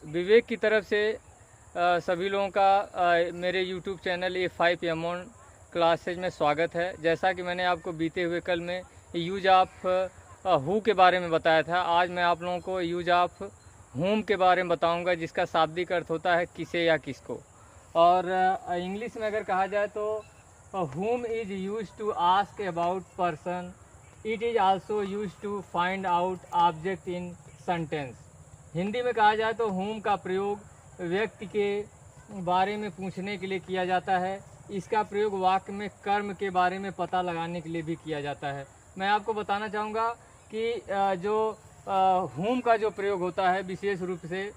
विवेक की तरफ से सभी लोगों का मेरे YouTube चैनल A5 एमोन क्लासेज में स्वागत है। जैसा कि मैंने आपको बीते हुए कल में यूज ऑफ हु के बारे में बताया था, आज मैं आप लोगों को यूज ऑफ हुम के बारे में बताऊंगा, जिसका शाब्दिक अर्थ होता है किसे या किसको। और इंग्लिश में अगर कहा जाए तो whom is use to ask about person, it is also use to find out object in sentence. Hindi में कहा जाए तो हुम का प्रयोग व्यक्ति के बारे में पूछने के लिए किया जाता है। इसका प्रयोग वाक्य में कर्म के बारे में पता लगाने के लिए भी किया जाता है। मैं आपको बताना चाहूँगा कि जो हुम का जो प्रयोग होता है विशेष रूप से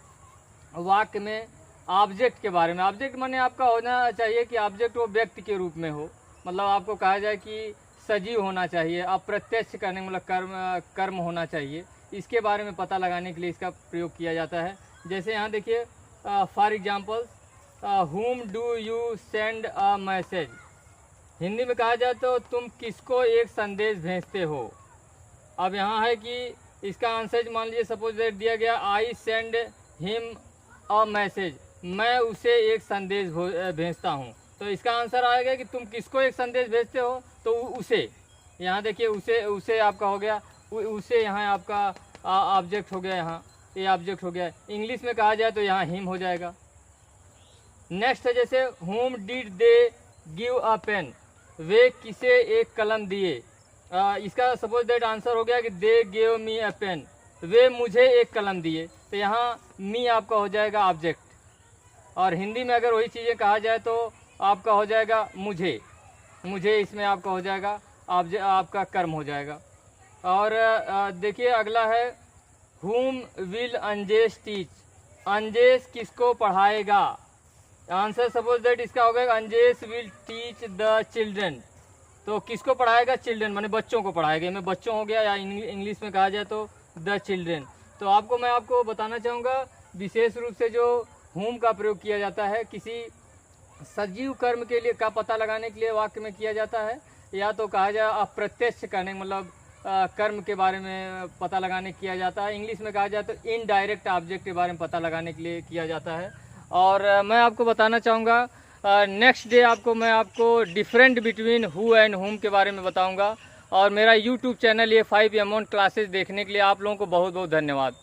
वाक्य में ऑब्जेक्ट के बारे में। ऑब्जेक्ट माने आपका होना चाहिए कि ऑब्जेक्ट वो व्यक्ति के रूप में हो, मतलब आपको कहा जाए कि सजीव होना चाहिए, अप्रत्यक्ष करने मतलब कर्म होना चाहिए। इसके बारे में पता लगाने के लिए इसका प्रयोग किया जाता है। जैसे यहाँ देखिए, for example, whom do you send a message. Hindi में कहा जाए तो तुम किसको एक संदेश भेजते हो। अब यहाँ है कि इसका आंसर मान लीजिए सपोज दैट दिया गया, I send him a message, मैं उसे एक संदेश भेजता हूँ। तो इसका आंसर आएगा कि तुम किसको एक संदेश भेजते हो, तो उसे। यहाँ देखिए उसे आपका हो गया, उसे यहाँ आपका ऑब्जेक्ट हो गया, यहाँ ये ऑब्जेक्ट हो गया। इंग्लिश में कहा जाए तो यहाँ हिम हो जाएगा। नेक्स्ट है जैसे whom did they give a pen, वे किसे एक कलम दिए। इसका सपोज दैट आंसर हो गया कि they give me a pen, वे मुझे एक कलम दिए। तो यहाँ मी आपका हो जाएगा ऑब्जेक्ट। और हिंदी में अगर वही चीज़ें कहा जाए तो आपका हो जाएगा मुझे इसमें आपका हो जाएगा आपका कर्म हो जाएगा। और देखिए अगला है whom will Anjesh teach, Anjesh किसको पढ़ाएगा। आंसर सपोज दैट इसका होगा Anjesh will teach the children, तो किसको पढ़ाएगा, चिल्ड्रन माने बच्चों को पढ़ाएगा। में बच्चों हो गया, या इंग्लिश में कहा जाए तो द चिल्ड्रन। तो मैं आपको बताना चाहूँगा विशेष रूप से जो हुम का प्रयोग किया जाता है किसी सजीव कर्म के लिए का पता लगाने के लिए वाक्य में किया जाता है, या तो कहा जाए अप्रत्यक्ष करने मतलब कर्म के बारे में पता लगाने किया जाता है। इंग्लिश में कहा जाए तो इनडायरेक्ट ऑब्जेक्ट के बारे में पता लगाने के लिए किया जाता है। और मैं आपको बताना चाहूँगा नेक्स्ट डे मैं आपको डिफरेंट बिटवीन हु एंड हुम के बारे में बताऊँगा। और मेरा यूट्यूब चैनल A5 एमोन क्लासेस देखने के लिए आप लोगों को बहुत बहुत धन्यवाद।